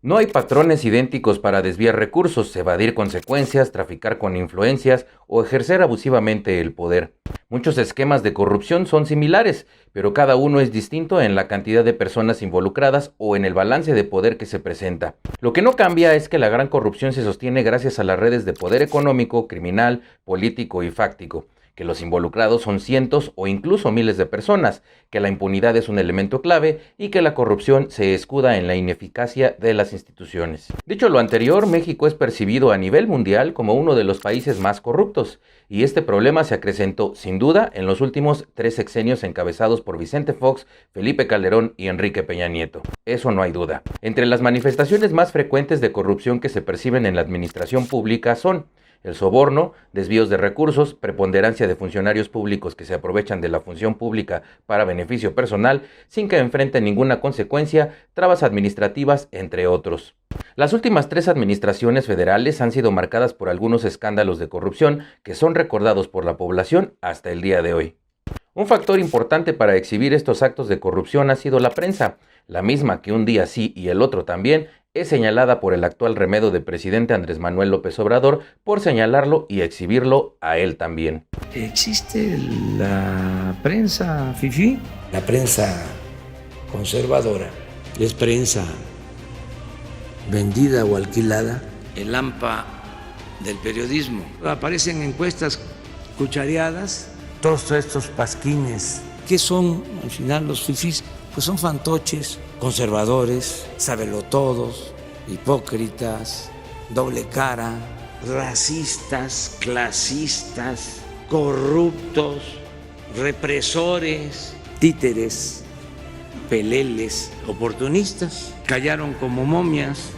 No hay patrones idénticos para desviar recursos, evadir consecuencias, traficar con influencias o ejercer abusivamente el poder. Muchos esquemas de corrupción son similares, pero cada uno es distinto en la cantidad de personas involucradas o en el balance de poder que se presenta. Lo que no cambia es que la gran corrupción se sostiene gracias a las redes de poder económico, criminal, político y fáctico, que los involucrados son cientos o incluso miles de personas, que la impunidad es un elemento clave y que la corrupción se escuda en la ineficacia de las instituciones. Dicho lo anterior, México es percibido a nivel mundial como uno de los países más corruptos, y este problema se acrecentó sin duda en los últimos 3 sexenios encabezados por Vicente Fox, Felipe Calderón y Enrique Peña Nieto. Eso no hay duda. Entre las manifestaciones más frecuentes de corrupción que se perciben en la administración pública son el soborno, desvíos de recursos, preponderancia de funcionarios públicos que se aprovechan de la función pública para beneficio personal sin que enfrenten ninguna consecuencia, trabas administrativas, entre otros. Las últimas 3 administraciones federales han sido marcadas por algunos escándalos de corrupción que son recordados por la población hasta el día de hoy. Un factor importante para exhibir estos actos de corrupción ha sido la prensa, la misma que un día sí y el otro también es señalada por el actual remedo de presidente Andrés Manuel López Obrador por señalarlo y exhibirlo a él también. Existe la prensa fifí, la prensa conservadora, es prensa vendida o alquilada, el AMPA del periodismo. Aparecen encuestas cuchareadas, Todos estos pasquines. ¿qué son al final los fifís? Pues son fantoches, conservadores, sabelotodos, hipócritas, doble cara, Racistas, clasistas, corruptos, represores, títeres, peleles, oportunistas, callaron como momias,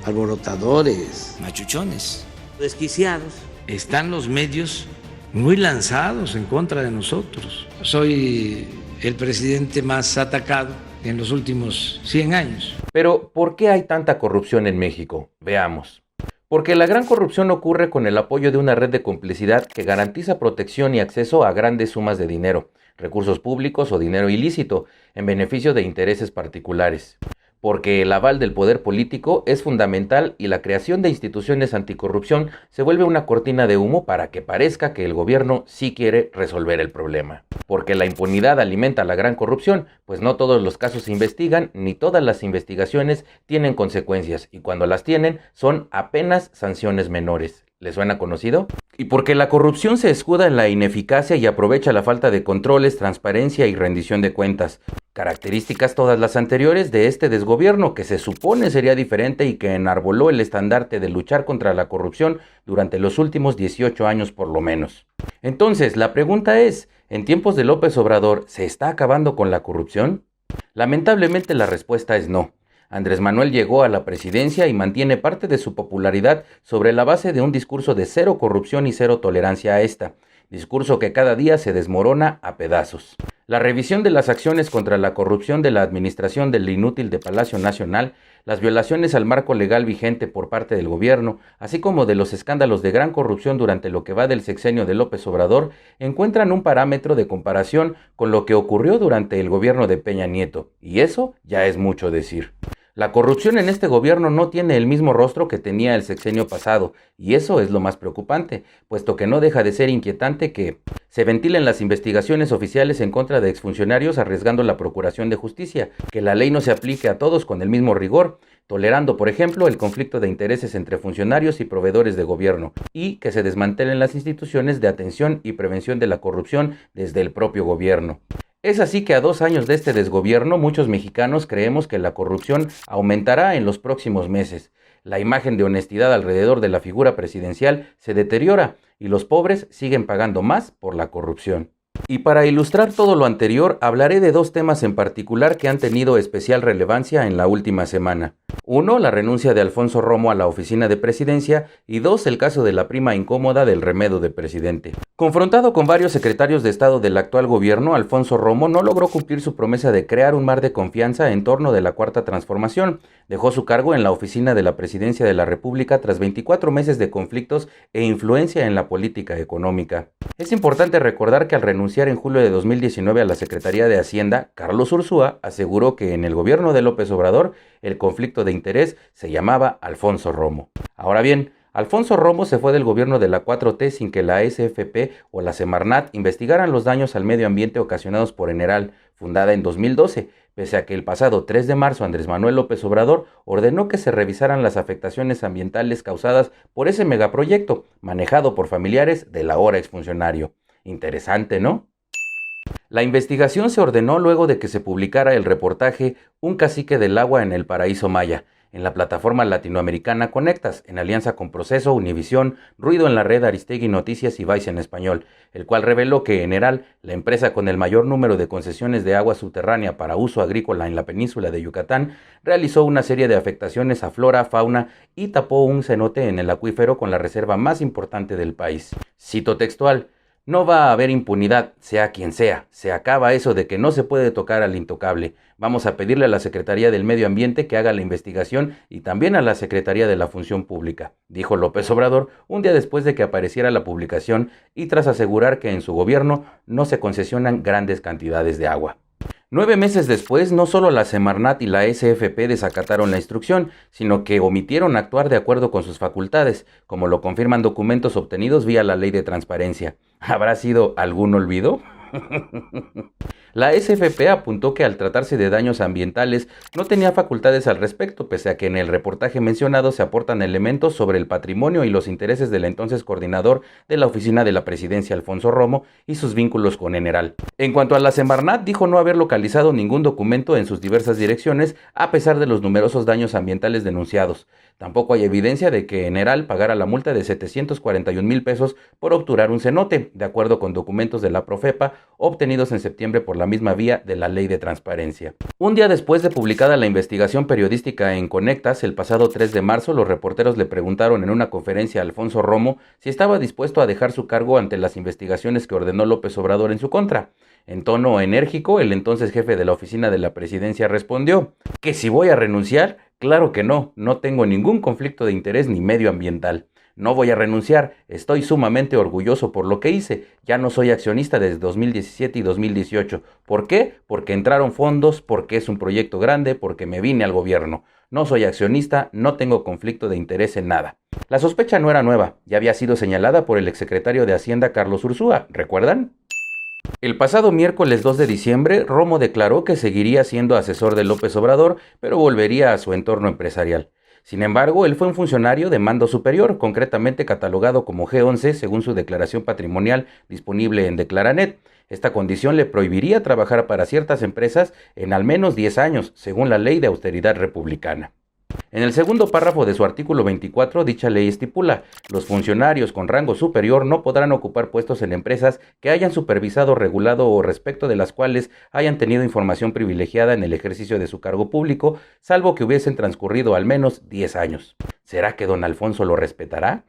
alborotadores, machuchones. desquiciados. Están los medios muy lanzados en contra de nosotros. Soy el presidente más atacado en los últimos 100 años. Pero, ¿por qué hay tanta corrupción en México? Veamos. Porque la gran corrupción ocurre con el apoyo de una red de complicidad que garantiza protección y acceso a grandes sumas de dinero, recursos públicos o dinero ilícito, en beneficio de intereses particulares. Porque el aval del poder político es fundamental y la creación de instituciones anticorrupción se vuelve una cortina de humo para que parezca que el gobierno sí quiere resolver el problema. Porque la impunidad alimenta la gran corrupción, pues no todos los casos se investigan ni todas las investigaciones tienen consecuencias y cuando las tienen son apenas sanciones menores. ¿Le suena conocido? Y porque la corrupción se escuda en la ineficacia y aprovecha la falta de controles, transparencia y rendición de cuentas. Características todas las anteriores de este desgobierno que se supone sería diferente y que enarboló el estandarte de luchar contra la corrupción durante los últimos 18 años por lo menos. Entonces, la pregunta es, ¿en tiempos de López Obrador se está acabando con la corrupción? Lamentablemente la respuesta es no. Andrés Manuel llegó a la presidencia y mantiene parte de su popularidad sobre la base de un discurso de cero corrupción y cero tolerancia a esta, discurso que cada día se desmorona a pedazos. La revisión de las acciones contra la corrupción de la administración del inútil de Palacio Nacional, las violaciones al marco legal vigente por parte del gobierno, así como de los escándalos de gran corrupción durante lo que va del sexenio de López Obrador, encuentran un parámetro de comparación con lo que ocurrió durante el gobierno de Peña Nieto, y eso ya es mucho decir. La corrupción en este gobierno no tiene el mismo rostro que tenía el sexenio pasado, y eso es lo más preocupante, puesto que no deja de ser inquietante que se ventilen las investigaciones oficiales en contra de exfuncionarios arriesgando la procuración de justicia, que la ley no se aplique a todos con el mismo rigor, tolerando, por ejemplo, el conflicto de intereses entre funcionarios y proveedores de gobierno, y que se desmantelen las instituciones de atención y prevención de la corrupción desde el propio gobierno. Es así que a 2 años de este desgobierno, muchos mexicanos creemos que la corrupción aumentará en los próximos meses. La imagen de honestidad alrededor de la figura presidencial se deteriora y los pobres siguen pagando más por la corrupción. Y para ilustrar todo lo anterior, hablaré de 2 temas en particular que han tenido especial relevancia en la última semana. 1, la renuncia de Alfonso Romo a la oficina de presidencia y 2, el caso de la prima incómoda del remedo de presidente. Confrontado con varios secretarios de Estado del actual gobierno, Alfonso Romo no logró cumplir su promesa de crear un mar de confianza en torno de la Cuarta Transformación. Dejó su cargo en la oficina de la Presidencia de la República tras 24 meses de conflictos e influencia en la política económica. Es importante recordar que al renunciar en julio de 2019 a la Secretaría de Hacienda, Carlos Ursúa aseguró que en el gobierno de López Obrador el conflicto de interés se llamaba Alfonso Romo. Ahora bien, Alfonso Romo se fue del gobierno de la 4T sin que la SFP o la Semarnat investigaran los daños al medio ambiente ocasionados por Eneral, fundada en 2012, pese a que el pasado 3 de marzo Andrés Manuel López Obrador ordenó que se revisaran las afectaciones ambientales causadas por ese megaproyecto, manejado por familiares del ahora exfuncionario. Interesante, ¿no? La investigación se ordenó luego de que se publicara el reportaje Un cacique del agua en el paraíso maya, en la plataforma latinoamericana Conectas, en alianza con Proceso, Univisión, Ruido en la Red, Aristegui Noticias y Vice en español, el cual reveló que Eneral, la empresa con el mayor número de concesiones de agua subterránea para uso agrícola en la península de Yucatán, realizó una serie de afectaciones a flora, fauna y tapó un cenote en el acuífero con la reserva más importante del país. Cito textual: no va a haber impunidad, sea quien sea. Se acaba eso de que no se puede tocar al intocable. Vamos a pedirle a la Secretaría del Medio Ambiente que haga la investigación y también a la Secretaría de la Función Pública, dijo López Obrador un día después de que apareciera la publicación y tras asegurar que en su gobierno no se concesionan grandes cantidades de agua. 9 meses después, no solo la Semarnat y la SFP desacataron la instrucción, sino que omitieron actuar de acuerdo con sus facultades, como lo confirman documentos obtenidos vía la Ley de Transparencia. ¿Habrá sido algún olvido? La SFP apuntó que al tratarse de daños ambientales no tenía facultades al respecto, pese a que en el reportaje mencionado se aportan elementos sobre el patrimonio y los intereses del entonces coordinador de la oficina de la presidencia, Alfonso Romo, y sus vínculos con Eneral. En cuanto a la Semarnat, dijo no haber localizado ningún documento en sus diversas direcciones, a pesar de los numerosos daños ambientales denunciados. Tampoco hay evidencia de que Eneral pagara la multa de 741,000 pesos por obturar un cenote, de acuerdo con documentos de la Profepa obtenidos en septiembre por la misma vía de la Ley de Transparencia. Un día después de publicada la investigación periodística en Conectas, el pasado 3 de marzo, los reporteros le preguntaron en una conferencia a Alfonso Romo si estaba dispuesto a dejar su cargo ante las investigaciones que ordenó López Obrador en su contra. En tono enérgico, el entonces jefe de la oficina de la presidencia respondió: ¿que si voy a renunciar? Claro que no tengo ningún conflicto de interés ni medioambiental. No voy a renunciar, estoy sumamente orgulloso por lo que hice, ya no soy accionista desde 2017 y 2018. ¿Por qué? Porque entraron fondos, porque es un proyecto grande, porque me vine al gobierno. No soy accionista, no tengo conflicto de interés en nada. La sospecha no era nueva, ya había sido señalada por el exsecretario de Hacienda Carlos Ursúa, ¿recuerdan? El pasado miércoles 2 de diciembre, Romo declaró que seguiría siendo asesor de López Obrador, pero volvería a su entorno empresarial. Sin embargo, él fue un funcionario de mando superior, concretamente catalogado como G11 según su declaración patrimonial disponible en Declaranet. Esta condición le prohibiría trabajar para ciertas empresas en al menos 10 años, según la Ley de Austeridad Republicana. En el segundo párrafo de su artículo 24, dicha ley estipula: los funcionarios con rango superior no podrán ocupar puestos en empresas que hayan supervisado, regulado o respecto de las cuales hayan tenido información privilegiada en el ejercicio de su cargo público, salvo que hubiesen transcurrido al menos 10 años. ¿Será que don Alfonso lo respetará?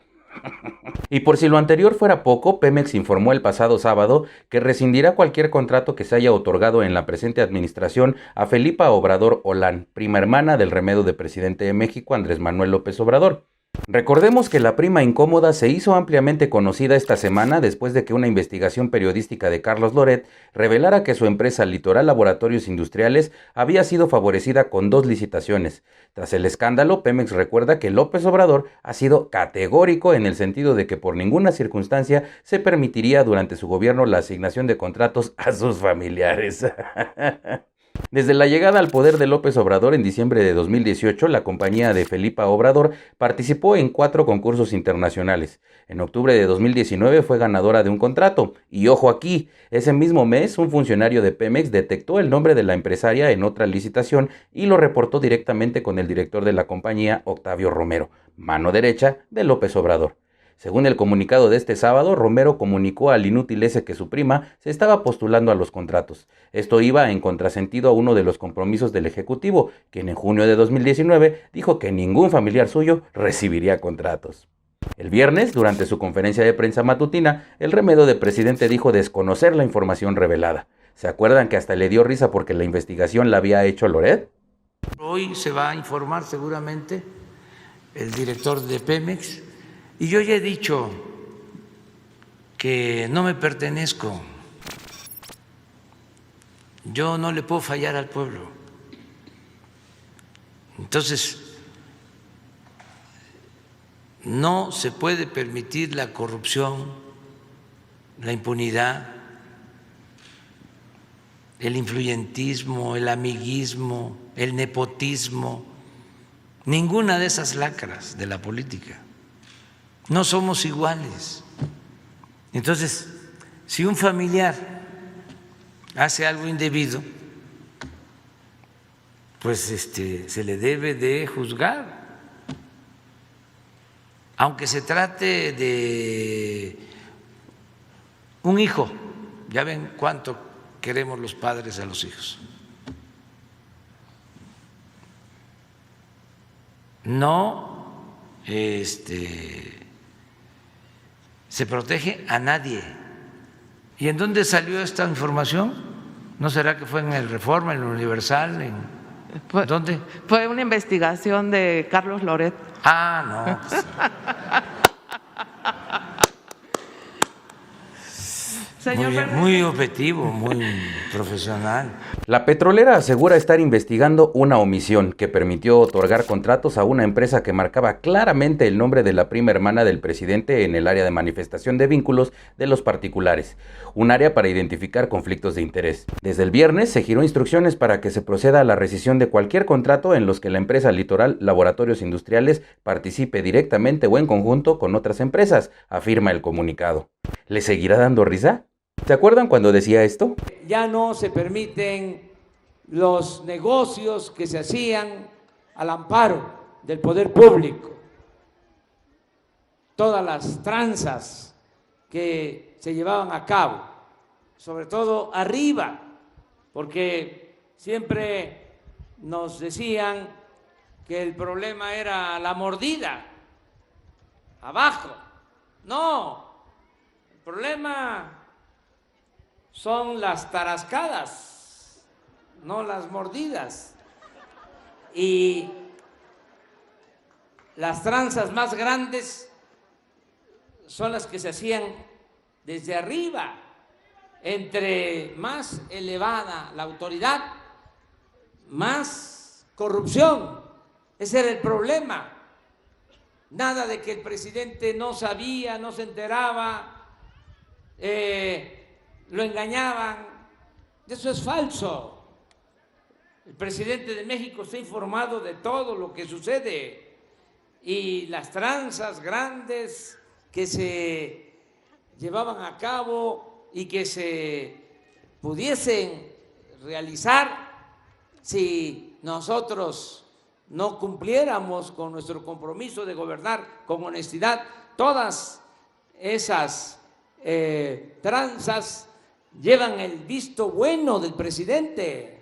Y por si lo anterior fuera poco, Pemex informó el pasado sábado que rescindirá cualquier contrato que se haya otorgado en la presente administración a Felipa Obrador Olán, prima hermana del remedo de presidente de México Andrés Manuel López Obrador. Recordemos que la prima incómoda se hizo ampliamente conocida esta semana después de que una investigación periodística de Carlos Loret revelara que su empresa Litoral Laboratorios Industriales había sido favorecida con 2 licitaciones. Tras el escándalo, Pemex recuerda que López Obrador ha sido categórico en el sentido de que por ninguna circunstancia se permitiría durante su gobierno la asignación de contratos a sus familiares. Desde la llegada al poder de López Obrador en diciembre de 2018, la compañía de Felipa Obrador participó en 4 concursos internacionales. En octubre de 2019 fue ganadora de un contrato. Y ojo aquí, ese mismo mes un funcionario de Pemex detectó el nombre de la empresaria en otra licitación y lo reportó directamente con el director de la compañía, Octavio Romero, mano derecha de López Obrador. Según el comunicado de este sábado, Romero comunicó al inútil ese que su prima se estaba postulando a los contratos. Esto iba en contrasentido a uno de los compromisos del Ejecutivo, quien en junio de 2019 dijo que ningún familiar suyo recibiría contratos. El viernes, durante su conferencia de prensa matutina, el remedo de presidente dijo desconocer la información revelada. ¿Se acuerdan que hasta le dio risa porque la investigación la había hecho Loret? Hoy se va a informar seguramente el director de Pemex. Y yo ya he dicho que no me pertenezco, yo no le puedo fallar al pueblo. Entonces, no se puede permitir la corrupción, la impunidad, el influyentismo, el amiguismo, el nepotismo, ninguna de esas lacras de la política. No somos iguales. Entonces, si un familiar hace algo indebido, pues se le debe de juzgar, aunque se trate de un hijo. Ya ven cuánto queremos los padres a los hijos. No se protege a nadie. ¿Y en dónde salió esta información? ¿No será que fue en el Reforma, en el Universal? ¿Dónde? Fue una investigación de Carlos Loret. Ah, no. Señor muy objetivo, muy profesional. La petrolera asegura estar investigando una omisión que permitió otorgar contratos a una empresa que marcaba claramente el nombre de la prima hermana del presidente en el área de manifestación de vínculos de los particulares, un área para identificar conflictos de interés. Desde el viernes se giró instrucciones para que se proceda a la rescisión de cualquier contrato en los que la empresa Litoral Laboratorios Industriales participe directamente o en conjunto con otras empresas, afirma el comunicado. ¿Le seguirá dando risa? ¿Se acuerdan cuando decía esto? Ya no se permiten los negocios que se hacían al amparo del poder público, todas las tranzas que se llevaban a cabo, sobre todo arriba, porque siempre nos decían que el problema era la mordida, abajo. No, el problema son las tarascadas, no las mordidas. Y las tranzas más grandes son las que se hacían desde arriba. Entre más elevada la autoridad, más corrupción. Ese era el problema. Nada de que el presidente no sabía, no se enteraba, lo engañaban. Eso es falso. El presidente de México está informado de todo lo que sucede, y las tranzas grandes que se llevaban a cabo y que se pudiesen realizar si nosotros no cumpliéramos con nuestro compromiso de gobernar con honestidad, todas esas tranzas llevan el visto bueno del presidente.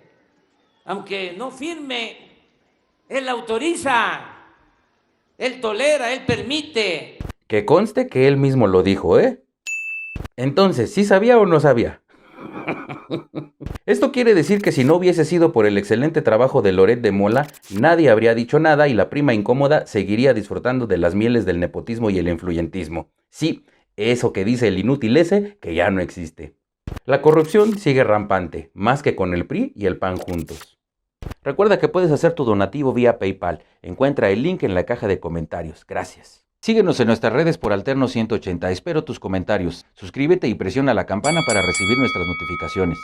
Aunque no firme, él autoriza, él tolera, él permite. Que conste que él mismo lo dijo, ¿eh? Entonces, ¿sí sabía o no sabía? Esto quiere decir que si no hubiese sido por el excelente trabajo de Loret de Mola, nadie habría dicho nada y la prima incómoda seguiría disfrutando de las mieles del nepotismo y el influyentismo. Sí, eso que dice el inútil ese, que ya no existe. La corrupción sigue rampante, más que con el PRI y el PAN juntos. Recuerda que puedes hacer tu donativo vía PayPal. Encuentra el link en la caja de comentarios. Gracias. Síguenos en nuestras redes por Alterno 180. Espero tus comentarios. Suscríbete y presiona la campana para recibir nuestras notificaciones.